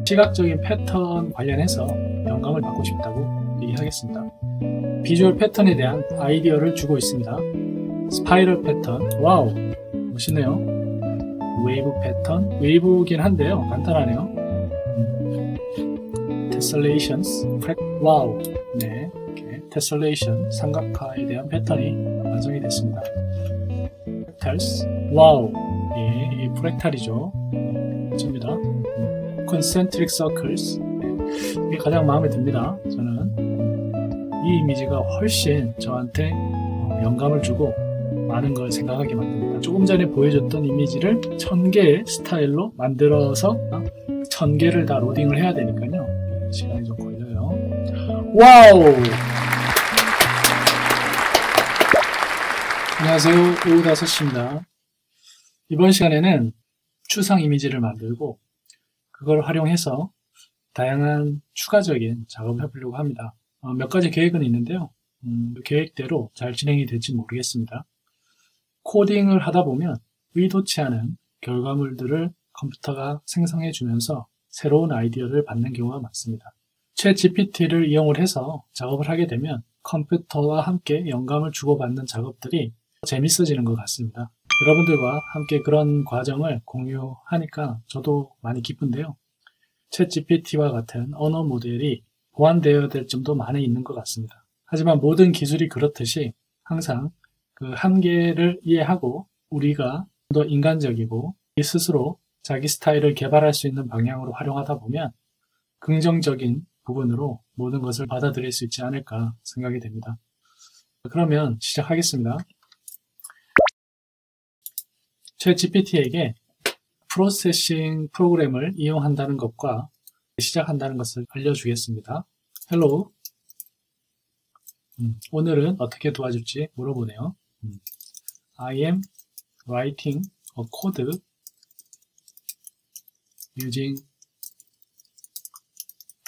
시각적인 패턴 관련해서 영감을 받고 싶다고 얘기하겠습니다. 비주얼 패턴에 대한 아이디어를 주고 있습니다. 스파이럴 패턴, 와우, 멋있네요. 웨이브 패턴, 웨이브긴 한데요, 간단하네요. 테셀레이션스, 와우, 네, 이렇게 테셀레이션, 삼각화에 대한 패턴이 완성이 됐습니다. 프랙탈스, 와우, 예, 이 프랙탈이죠. 멋집니다. concentric circles, 이게 가장 마음에 듭니다. 저는 이 이미지가 훨씬 저한테 영감을 주고 많은 걸 생각하게 만듭니다. 조금 전에 보여줬던 이미지를 1000개의 스타일로 만들어서 1000개를 다 로딩을 해야 되니까요. 시간이 좀 걸려요. 와우! 안녕하세요. 오후 5시입니다. 이번 시간에는 추상 이미지를 만들고 그걸 활용해서 다양한 추가적인 작업을 해보려고 합니다. 몇 가지 계획은 있는데요. 계획대로 잘 진행이 될지 모르겠습니다. 코딩을 하다 보면 의도치 않은 결과물들을 컴퓨터가 생성해 주면서 새로운 아이디어를 받는 경우가 많습니다. 챗GPT를 이용을 해서 작업을 하게 되면 컴퓨터와 함께 영감을 주고받는 작업들이 재밌어지는 것 같습니다. 여러분들과 함께 그런 과정을 공유하니까 저도 많이 기쁜데요. 챗GPT와 같은 언어 모델이 보완되어야 될 점도 많이 있는 것 같습니다. 하지만 모든 기술이 그렇듯이 항상 그 한계를 이해하고 우리가 더 인간적이고 스스로 자기 스타일을 개발할 수 있는 방향으로 활용하다 보면 긍정적인 부분으로 모든 것을 받아들일 수 있지 않을까 생각이 됩니다. 그러면 시작하겠습니다. 챗GPT에게 프로세싱 프로그램을 이용한다는 것과 시작한다는 것을 알려주겠습니다. Hello. 오늘은 어떻게 도와줄지 물어보네요. I am writing a code using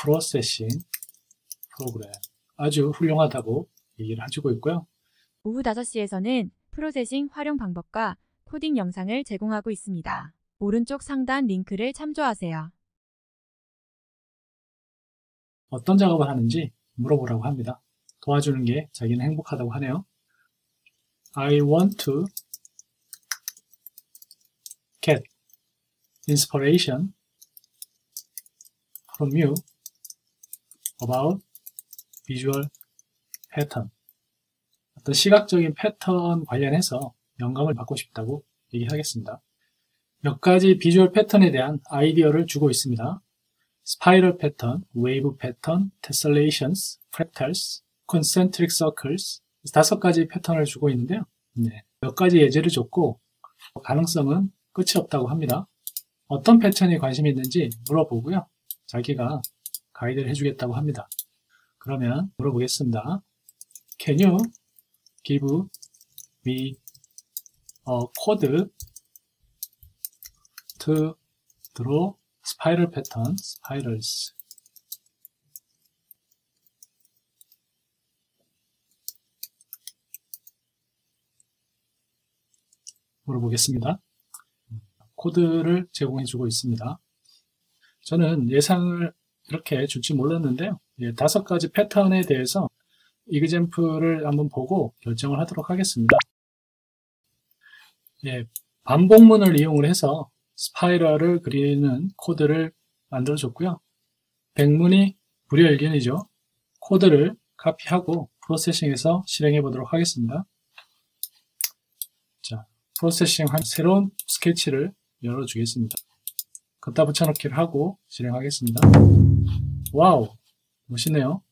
processing program. 아주 훌륭하다고 얘기를 해주고 있고요. 오후 5시에서는 프로세싱 활용 방법과 코딩 영상을 제공하고 있습니다. 오른쪽 상단 링크를 참조하세요. 어떤 작업을 하는지 물어보라고 합니다. 도와주는 게 자기는 행복하다고 하네요. I want to get inspiration from you about visual pattern. 어떤 시각적인 패턴 관련해서 영감을 받고 싶다고 얘기하겠습니다. 몇 가지 비주얼 패턴에 대한 아이디어를 주고 있습니다. 스파이럴 패턴, 웨이브 패턴, 테셀레이션스, 프랙탈스, concentric circles, 5가지 패턴을 주고 있는데요. 몇 가지 예제를 줬고 가능성은 끝이 없다고 합니다. 어떤 패턴에 관심이 있는지 물어보고요. 자기가 가이드를 해주겠다고 합니다. 그러면 물어보겠습니다. Can you give me a code to draw spiral pattern, spirals? 물어보겠습니다. 코드를 제공해주고 있습니다. 저는 예상을 이렇게 줄지 몰랐는데요. 5가지 패턴에 대해서 이그젬플을 한번 보고 결정을 하도록 하겠습니다. 반복문을 이용을 해서 스파이럴을 그리는 코드를 만들어줬고요. 백문이 불여일견이죠. 코드를 카피하고 프로세싱해서 실행해 보도록 하겠습니다. 자, 프로세싱 한 새로운 스케치를 열어주겠습니다. 걷다 붙여넣기를 하고 실행하겠습니다. 와우, 멋있네요.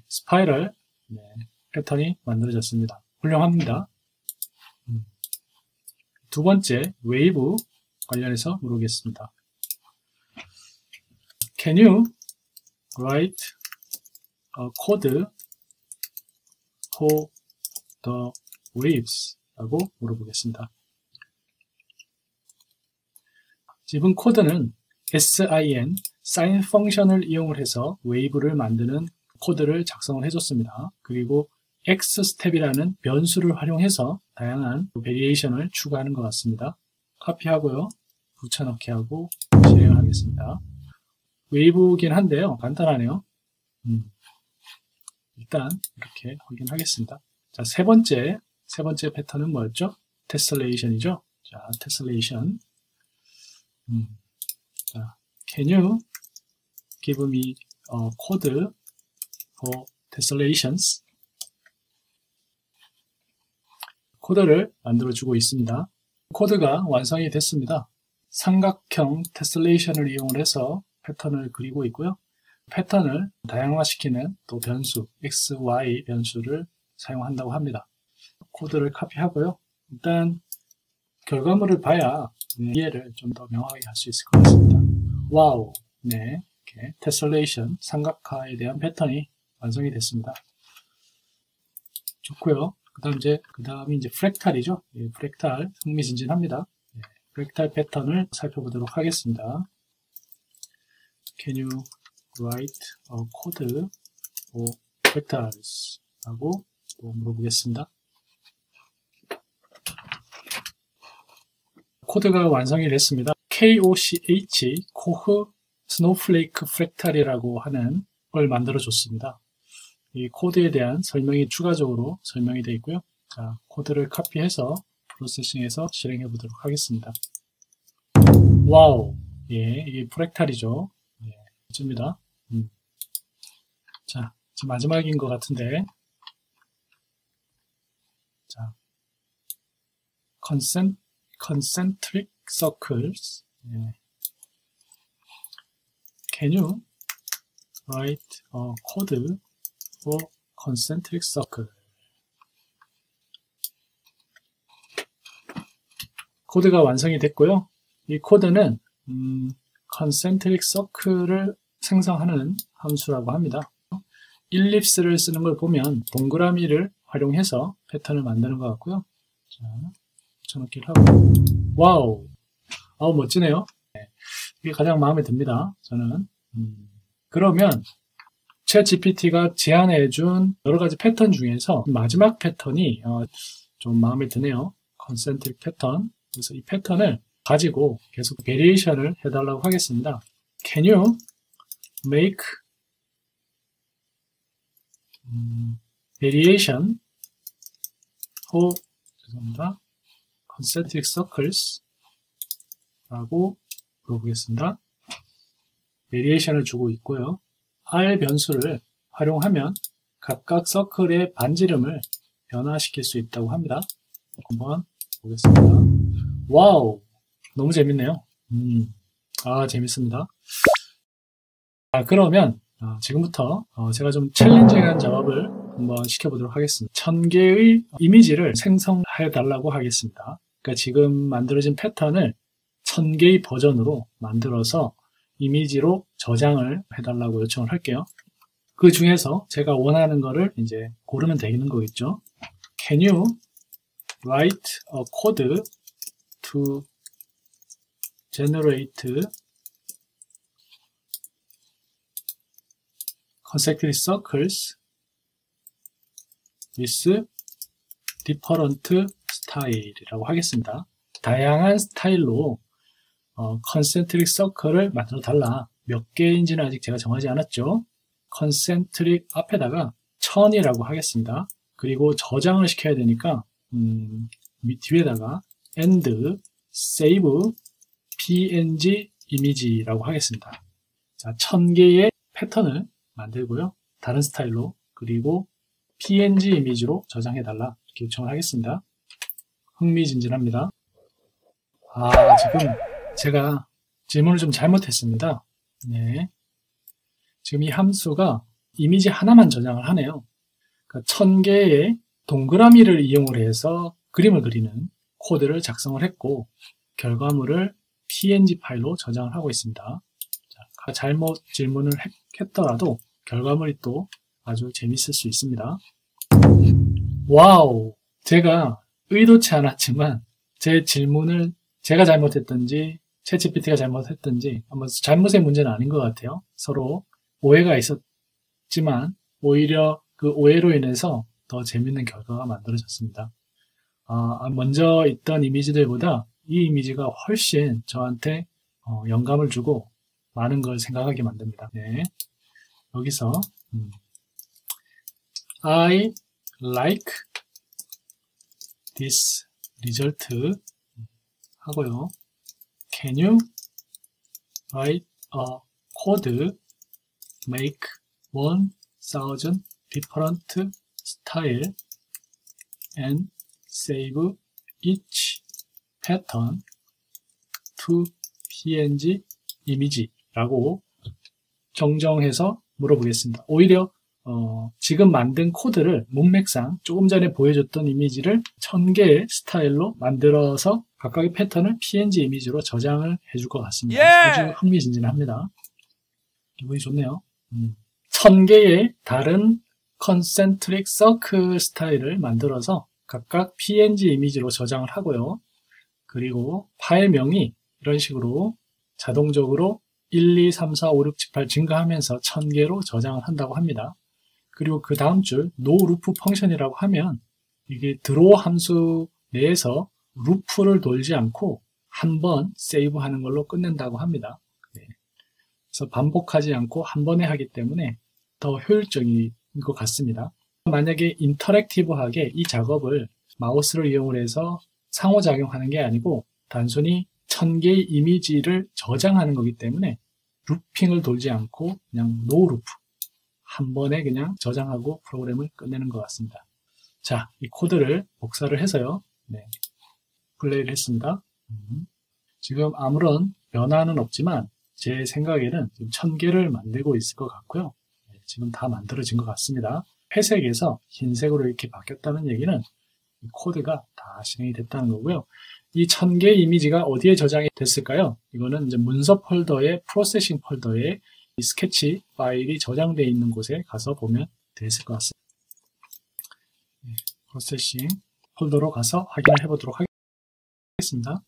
스파이럴 패턴이 만들어졌습니다. 훌륭합니다. 두 번째, 웨이브 관련해서 물어보겠습니다. Can you write a code for the waves? 라고 물어보겠습니다. 지금 코드는 SIN, sin 펑션을 이용을 해서 웨이브를 만드는 코드를 작성을 해줬습니다. 그리고 X스텝이라는 변수를 활용해서 다양한 베리에이션을 추가하는 것 같습니다. 카피하고요. 붙여넣기 하고 실행을 하겠습니다. 웨이브긴 한데요. 간단하네요. 일단 이렇게 확인하겠습니다. 자, 세 번째 패턴은 뭐였죠? 테슬레이션이죠. 자, 테슬레이션. 자, can you give me a code for tessellations? 코드를 만들어주고 있습니다. 코드가 완성이 됐습니다. 삼각형 테슬레이션을 이용해서 패턴을 그리고 있고요. 패턴을 다양화시키는 또 변수, x, y 변수를 사용한다고 합니다. 코드를 카피하고요. 일단 결과물을 봐야 이해를 좀 더 명확하게 할 수 있을 것 같습니다. 와우, 네, 이렇게 테슬레이션, 삼각화에 대한 패턴이 완성이 됐습니다. 좋고요. 그 다음이 이제 프랙탈이죠. 예, 프랙탈 흥미진진합니다. 예, 프랙탈 패턴을 살펴보도록 하겠습니다. Can you write a code for fractals? 라고 물어보겠습니다. 코드가 완성이 됐습니다. KOCH, 코흐 스노우플레이크 프랙탈이라고 하는 걸 만들어 줬습니다. 이 코드에 대한 설명이 추가적으로 설명이 되어 있고요. 자, 코드를 카피해서 프로세싱해서 실행해 보도록 하겠습니다. 와우, 예, 이게 프랙탈이죠. 예, 좋습니다. 자, 지금 마지막인 것 같은데, 자, concentric circles. 예. Can you write a code for concentric circle? 코드가 완성이 됐고요. 이 코드는 concentric circle을 생성하는 함수라고 합니다. 일립스를 쓰는 걸 보면 동그라미를 활용해서 패턴을 만드는 것 같고요. 자, 붙여넣기를 하고, 와우, 아우 멋지네요. 네, 이게 가장 마음에 듭니다. 저는. 그러면 챗GPT가 제안해준 여러 가지 패턴 중에서 마지막 패턴이 좀 마음에 드네요. 컨센트릭 패턴. 그래서 이 패턴을 가지고 계속 베리에이션을 해달라고 하겠습니다. Can you make variation for concentric circles 라고 물어보겠습니다. 베리에이션을 주고 있고요. R 변수를 활용하면 각각 서클의 반지름을 변화시킬 수 있다고 합니다. 한번 보겠습니다. 와우, 너무 재밌네요. 재밌습니다. 그러면 지금부터 제가 좀 챌린징한 작업을 한번 시켜보도록 하겠습니다. 1000개의 이미지를 생성해 달라고 하겠습니다. 그러니까 지금 만들어진 패턴을 1000개의 버전으로 만들어서 이미지로 저장을 해달라고 요청을 할게요. 그 중에서 제가 원하는 거를 이제 고르면 되는 거겠죠. Can you write a code to generate concentric circles with different style이라고 하겠습니다. 다양한 스타일로 컨센트릭 서클을 만들어 달라. 몇 개인지는 아직 제가 정하지 않았죠. 컨센트릭 앞에다가 1000이라고 하겠습니다. 그리고 저장을 시켜야 되니까 뒤에다가 and save png image라고 하겠습니다. 자, 1000개의 패턴을 만들고요. 다른 스타일로, 그리고 png 이미지로 저장해 달라 이렇게 요청을 하겠습니다. 흥미진진합니다. 지금 제가 질문을 좀 잘못했습니다. 네. 지금 이 함수가 이미지 하나만 저장을 하네요. 그러니까 1000개의 동그라미를 이용을 해서 그림을 그리는 코드를 작성을 했고, 결과물을 png 파일로 저장을 하고 있습니다. 자, 잘못 질문을 했더라도 결과물이 또 아주 재밌을 수 있습니다. 와우! 제가 의도치 않았지만 제 질문을 제가 잘못했든지 챗GPT가 잘못했든지 한번 잘못의 문제는 아닌 것 같아요. 서로 오해가 있었지만 오히려 그 오해로 인해서 더 재밌는 결과가 만들어졌습니다. 먼저 있던 이미지들보다 이 이미지가 훨씬 저한테 영감을 주고 많은 걸 생각하게 만듭니다. 네. 여기서 I like this result 하고요. Can you write a code make 1000 different style and save each pattern to png image 라고 정정해서 물어보겠습니다. 오히려 지금 만든 코드를 문맥상 조금 전에 보여줬던 이미지를 1000개의 스타일로 만들어서 각각의 패턴을 png 이미지로 저장을 해줄 것 같습니다. 아주 흥미진진합니다. 기분이 좋네요. 1000개의 다른 컨센트릭 서클 스타일을 만들어서 각각 png 이미지로 저장을 하고요. 그리고 파일명이 이런 식으로 자동적으로 1, 2, 3, 4, 5, 6, 7, 8 증가하면서 1000개로 저장을 한다고 합니다. 그리고 그 다음 줄 noLoop 펑션이라고 하면 이게 draw 함수 내에서 루프를 돌지 않고 한 번 세이브 하는 걸로 끝낸다고 합니다. 네. 그래서 반복하지 않고 한 번에 하기 때문에 더 효율적인 것 같습니다. 만약에 인터랙티브하게 이 작업을 마우스를 이용을 해서 상호작용하는 게 아니고 단순히 1000개의 이미지를 저장하는 거기 때문에 루핑을 돌지 않고 그냥 노루프 한 번에 그냥 저장하고 프로그램을 끝내는 것 같습니다. 자, 이 코드를 복사를 해서요. 네, 플레이를 했습니다. 지금 아무런 변화는 없지만 제 생각에는 지금 1000개를 만들고 있을 것 같고요. 네, 지금 다 만들어진 것 같습니다. 회색에서 흰색으로 이렇게 바뀌었다는 얘기는 이 코드가 다 실행이 됐다는 거고요. 이 1000개의 이미지가 어디에 저장이 됐을까요? 이거는 이제 문서 폴더의 프로세싱 폴더에 이 스케치 파일이 저장되어 있는 곳에 가서 보면 됐을 것 같습니다. 네, 프로세싱 폴더로 가서 확인을 해보도록 하겠습니다.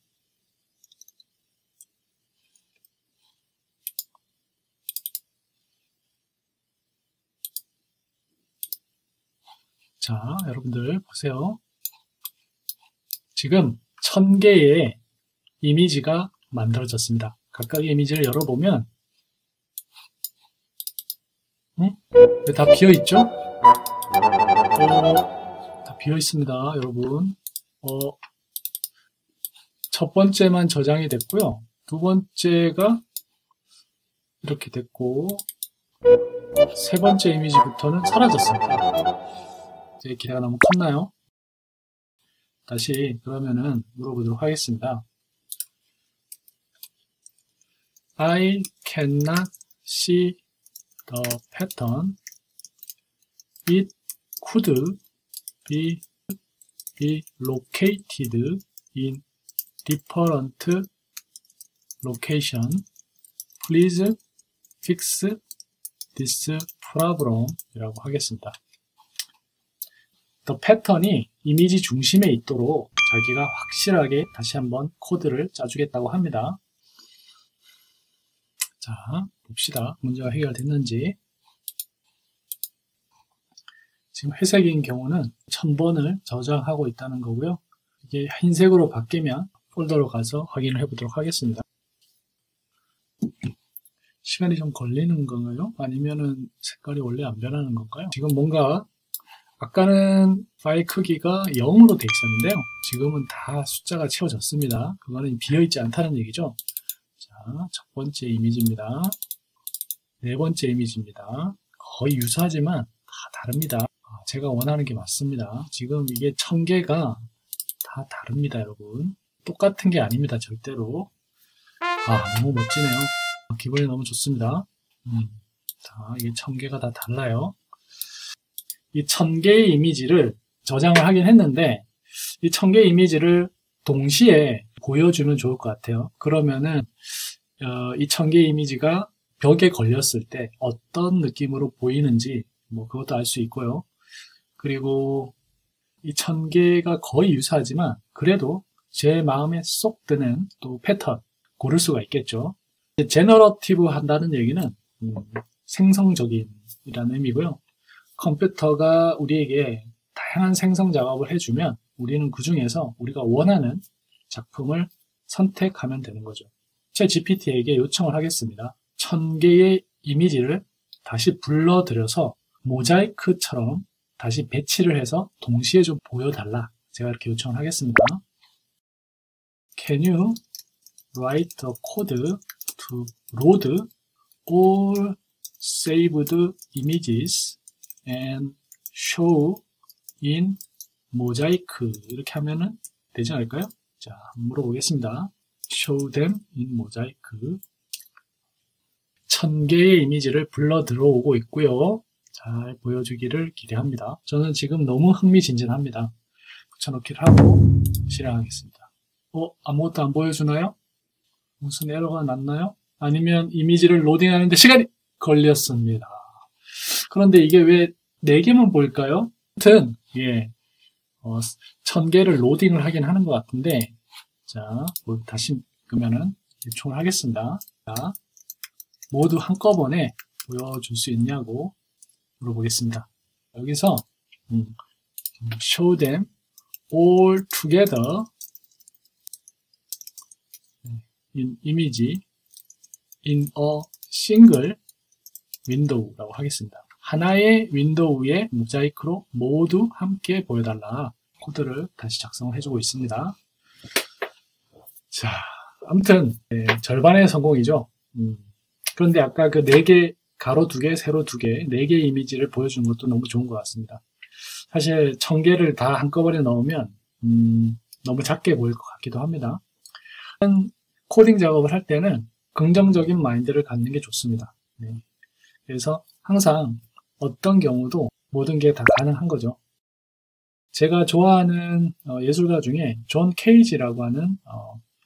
자, 여러분들 보세요. 지금 1000개의 이미지가 만들어졌습니다. 각각의 이미지를 열어보면 왜 다 비어있죠? 다 비어있습니다, 여러분. 첫 번째만 저장이 됐고요. 두 번째가 이렇게 됐고 세 번째 이미지부터는 사라졌습니다. 제 기대가 너무 컸나요? 다시 그러면은 물어보도록 하겠습니다. I cannot see the pattern. It could be located in different location. Please fix this problem 이라고 하겠습니다. The pattern이 이미지 중심에 있도록 자기가 확실하게 다시 한번 코드를 짜주겠다고 합니다. 자, 봅시다. 문제가 해결됐는지. 지금 회색인 경우는 1000번을 저장하고 있다는 거고요. 이게 흰색으로 바뀌면 폴더로 가서 확인을 해보도록 하겠습니다. 시간이 좀 걸리는 건가요? 아니면은 색깔이 원래 안 변하는 건가요? 지금 뭔가 아까는 파일 크기가 0으로 돼 있었는데요. 지금은 다 숫자가 채워졌습니다. 그거는 비어있지 않다는 얘기죠. 자, 첫 번째 이미지입니다. 네 번째 이미지입니다. 거의 유사하지만 다 다릅니다. 제가 원하는 게 맞습니다. 지금 이게 1000개가 다 다릅니다, 여러분. 똑같은 게 아닙니다, 절대로. 너무 멋지네요. 기분이 너무 좋습니다. 자, 이게 1000개가 다 달라요. 이 1000개의 이미지를 저장을 하긴 했는데 이 1000개의 이미지를 동시에 보여주면 좋을 것 같아요. 그러면은 이 1000개의 이미지가 벽에 걸렸을 때 어떤 느낌으로 보이는지 뭐 그것도 알 수 있고요. 그리고 이 1000개가 거의 유사하지만 그래도 제 마음에 쏙 드는 또 패턴 고를 수가 있겠죠. 제너러티브 한다는 얘기는 생성적인이라는 의미고요. 컴퓨터가 우리에게 다양한 생성 작업을 해주면 우리는 그 중에서 우리가 원하는 작품을 선택하면 되는 거죠. 챗GPT에게 요청을 하겠습니다. 1000개의 이미지를 다시 불러들여서 모자이크처럼 다시 배치를 해서 동시에 좀 보여달라. 제가 이렇게 요청을 하겠습니다. Can you write a code to load all saved images and show in mosaic? 이렇게 하면은 되지 않을까요? 자, 물어보겠습니다. Show them in mosaic. 1000개의 이미지를 불러 들어오고 있고요. 잘 보여주기를 기대합니다. 저는 지금 너무 흥미진진합니다. 붙여넣기를 하고 실행하겠습니다. 아무것도 안 보여주나요? 무슨 에러가 났나요? 아니면 이미지를 로딩하는데 시간이 걸렸습니다. 그런데 이게 왜 4개만 보일까요? 아무튼, 예, 1000개를 로딩을 하긴 하는 것 같은데, 자, 다시 그러면은 요청을 하겠습니다. 자, 모두 한꺼번에 보여줄 수 있냐고 물어보겠습니다. 여기서 show them all together in image in a single window라고 하겠습니다. 하나의 윈도우에 모자이크로 모두 함께 보여달라. 코드를 다시 작성을 해주고 있습니다. 자, 아무튼 절반의 성공이죠. 그런데 아까 그 4개, 가로 2개, 세로 2개, 4개의 이미지를 보여주는 것도 너무 좋은 것 같습니다. 사실 1000개를 다 한꺼번에 넣으면 너무 작게 보일 것 같기도 합니다. 코딩 작업을 할 때는 긍정적인 마인드를 갖는 게 좋습니다. 네. 그래서 항상 어떤 경우도 모든 게 다 가능한 거죠. 제가 좋아하는 예술가 중에 존 케이지라고 하는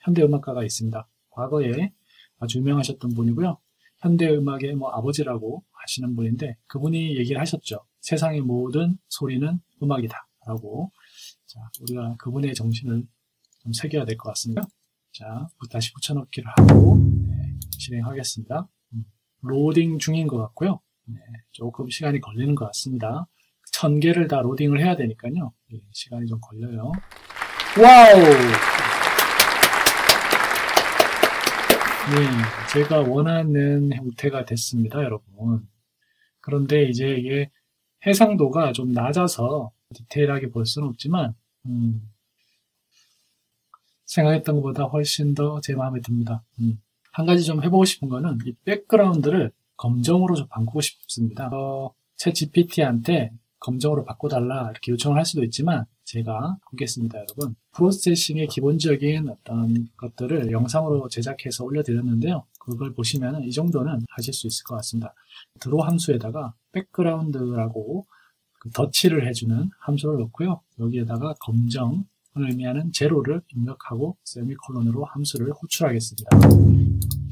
현대음악가가 있습니다. 과거에 아주 유명하셨던 분이고요. 현대음악의 아버지라고 하시는 분인데 그분이 얘기를 하셨죠. 세상의 모든 소리는 음악이다 라고. 자, 우리가 그분의 정신을 좀 새겨야 될 것 같습니다. 자, 다시 붙여넣기를 하고 실행하겠습니다. 로딩 중인 것 같고요. 조금 시간이 걸리는 것 같습니다. 1000개를 다 로딩을 해야 되니까요. 시간이 좀 걸려요. 와우! 네, 제가 원하는 형태가 됐습니다, 여러분. 그런데 이제 이게 해상도가 좀 낮아서 디테일하게 볼 수는 없지만 생각했던 것보다 훨씬 더 제 마음에 듭니다. 한 가지 좀 해보고 싶은 거는 이 백그라운드를 검정으로 좀 바꾸고 싶습니다. 챗 GPT한테 검정으로 바꿔달라 이렇게 요청을 할 수도 있지만 제가 보겠습니다, 여러분. 프로세싱의 기본적인 어떤 것들을 영상으로 제작해서 올려드렸는데요. 그걸 보시면 이 정도는 하실 수 있을 것 같습니다. 드로 함수에다가 백그라운드라고 덧칠을 해주는 함수를 넣고요. 여기에다가 검정을 의미하는 제로를 입력하고 세미콜론으로 함수를 호출하겠습니다.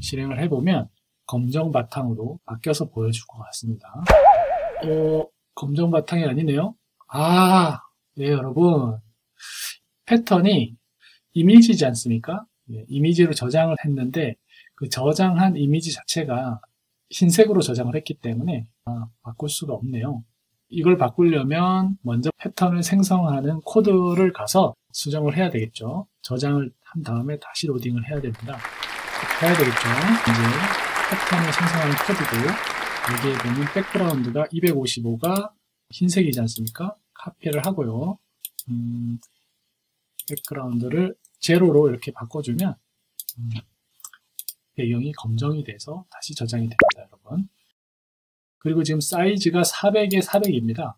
실행을 해보면 검정 바탕으로 바뀌어서 보여줄 것 같습니다. 검정 바탕이 아니네요. 네, 여러분. 패턴이 이미지지 않습니까? 이미지로 저장을 했는데 그 저장한 이미지 자체가 흰색으로 저장을 했기 때문에 바꿀 수가 없네요. 이걸 바꾸려면 먼저 패턴을 생성하는 코드를 가서 수정을 해야 되겠죠. 저장을 한 다음에 다시 로딩을 해야 됩니다. 해야 되겠죠. 이제 패턴을 생성하는 코드고 여기에 보면 백그라운드가 255가 흰색이지 않습니까? 카피를 하고요. 백그라운드를 제로로 이렇게 바꿔주면 배경이 검정이 돼서 다시 저장이 됩니다, 여러분. 그리고 지금 사이즈가 400에 400입니다.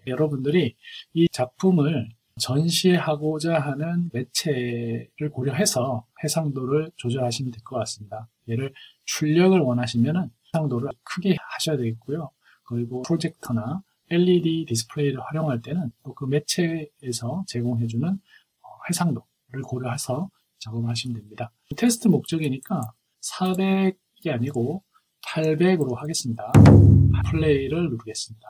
여러분들이 이 작품을 전시하고자 하는 매체를 고려해서 해상도를 조절하시면 될 것 같습니다. 얘를 출력을 원하시면 해상도를 크게 하셔야 되겠고요. 그리고 프로젝터나 LED 디스플레이를 활용할 때는 또 그 매체에서 제공해주는 해상도를 고려해서 작업하시면 됩니다. 테스트 목적이니까 400이 아니고 800으로 하겠습니다. 플레이를 누르겠습니다.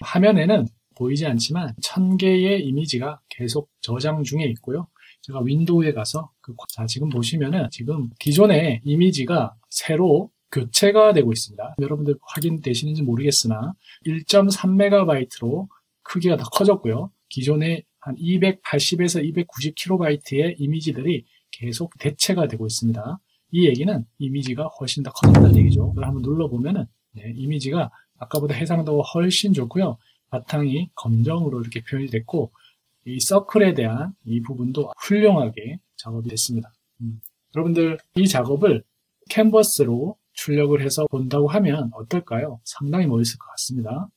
화면에는 보이지 않지만 1000개의 이미지가 계속 저장 중에 있고요. 제가 윈도우에 가서 자, 지금 보시면은 지금 기존의 이미지가 새로 교체가 되고 있습니다. 여러분들 확인되시는지 모르겠으나 1.3MB로 크기가 더 커졌고요. 기존에 한 280에서 290KB 의 이미지들이 계속 대체가 되고 있습니다. 이 얘기는 이미지가 훨씬 더 커졌다는 얘기죠. 이걸 한번 눌러보면은 이미지가 아까보다 해상도가 훨씬 좋고요. 바탕이 검정으로 이렇게 표현이 됐고 이 서클에 대한 이 부분도 훌륭하게 작업이 됐습니다. 여러분들 이 작업을 캔버스로 출력을 해서 본다고 하면 어떨까요? 상당히 멋있을 것 같습니다.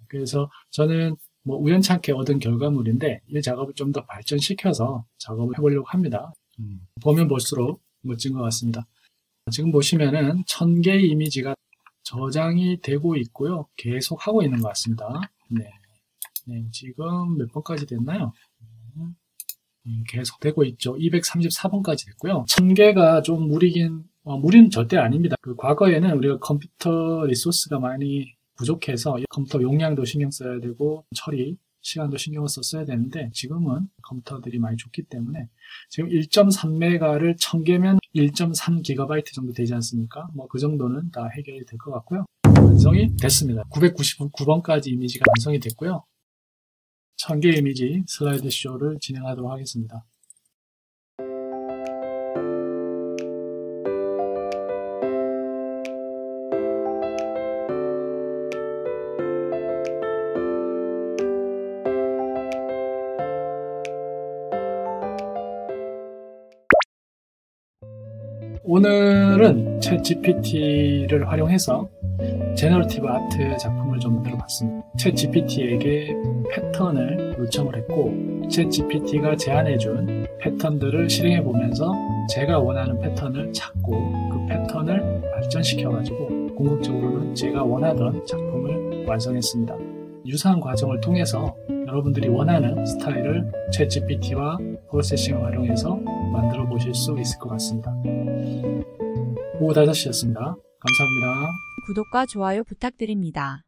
그래서 저는 우연찮게 얻은 결과물인데 이 작업을 좀 더 발전시켜서 작업을 해보려고 합니다. 보면 볼수록 멋진 것 같습니다. 지금 보시면은 1000개의 이미지가 저장이 되고 있고요. 계속 하고 있는 것 같습니다. 지금 몇 번까지 됐나요? 계속 되고 있죠. 234번까지 됐고요. 1000개가 좀 무리는 절대 아닙니다. 과거에는 우리가 컴퓨터 리소스가 많이 부족해서 컴퓨터 용량도 신경 써야 되고 처리 시간도 신경을 썼어야 되는데 지금은 컴퓨터들이 많이 좋기 때문에 지금 1.3메가를 1000개면 1.3GB 정도 되지 않습니까? 그 정도는 다 해결이 될 것 같고요. 완성이 됐습니다. 999번까지 이미지가 완성이 됐고요. 1000개 이미지 슬라이드 쇼를 진행하도록 하겠습니다. 오늘은 챗GPT를 활용해서 제너러티브 아트 작품을 좀 만들어 봤습니다. 챗GPT에게 패턴을 요청을 했고 챗GPT가 제안해준 패턴들을 실행해 보면서 제가 원하는 패턴을 찾고 그 패턴을 발전시켜-가지고 궁극적으로는 제가 원하던 작품을 완성했습니다. 유사한 과정을 통해서 여러분들이 원하는 스타일을 챗GPT와 프로세싱을 활용해서 만들어 보실 수 있을 것 같습니다. 오후 5시였습니다. 감사합니다. 구독과 좋아요 부탁드립니다.